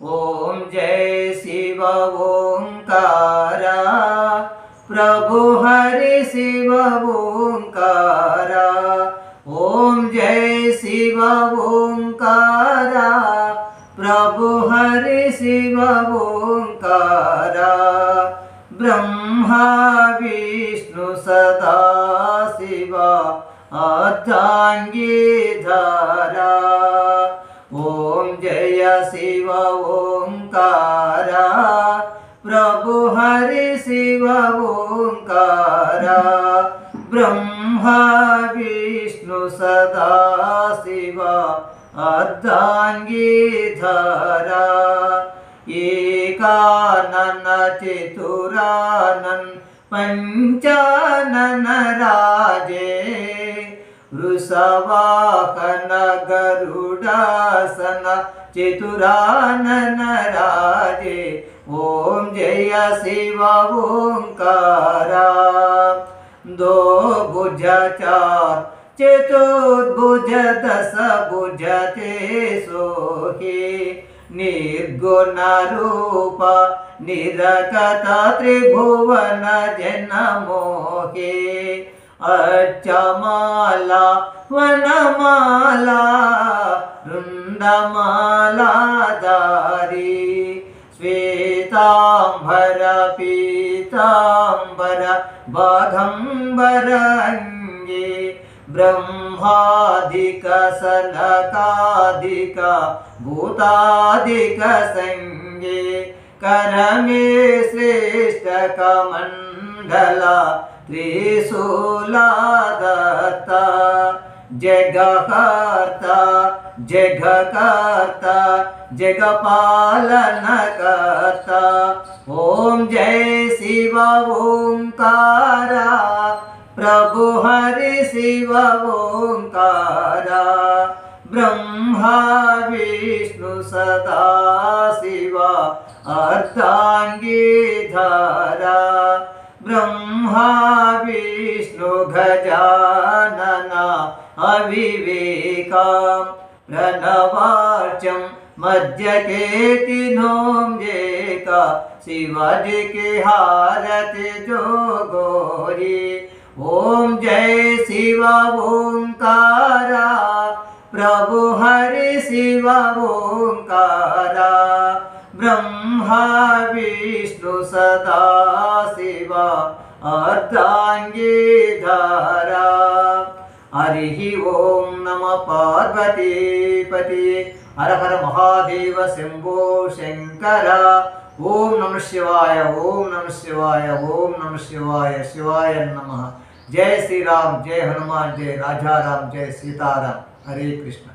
ओम जय शिव ओंकारा प्रभु हरि शिव ओंकारा। ओम जय शिव ओंकारा प्रभु हरि शिव ओंकारा। ब्रह्मा विष्णु सदा शिव अर्धांगीधरा। ओम जय शिव ओंकारा प्रभु हरि शिव ओंकारा। ब्रह्मा विष्णु सदा शिव अर्धांगीधरा। एकानन चतुरानन पंचानन राजे। वृषवाहन गरुडासन चतुरानन राजे। ओम जय शिव ओंकारा। दो भुज चार चतुर्भुज दस भुज ते सोहे। निर्गुण रूप निरकत त्रिभुवन जन मोहे। अर्चमाला वनमाला वृंदमाला धारी। श्वेतांबर पीतांबर बाघंबर अंगे। ब्रह्मादिक सनकादिक भूतादिक संगे। करमे श्रेष्ठ कमंडला त्रिशूलादत्ता। जगकर्ता जगकर्ता जगपालनकर्ता। ओम जय शिव ओंकारा प्रभु हरि शिव ओंकारा। ब्रह्मा विष्णु सदा शिव अर्धांगीधरा। ब्रह्मा विष्णु गजानन अविवेका। प्रणवार्चम मध्यकेतिनों जेका। शिवाजी के हारति जो गोरी। ओम जय शिव ओंकारा प्रभु हरि शिव ओंकारा। ब्रह्मा विष्णु सदा शिव अर्धांगीधरा। हरि ओम नमः पार्वतीपति। हर हर महादेव शंभो शंकर। ओम नमः शिवाय ओम नमः शिवाय ओम नमः शिवाय। शिवाय नमः। जय श्री राम जय हनुमान जय राजा राम जय सीताराम। हरे कृष्ण।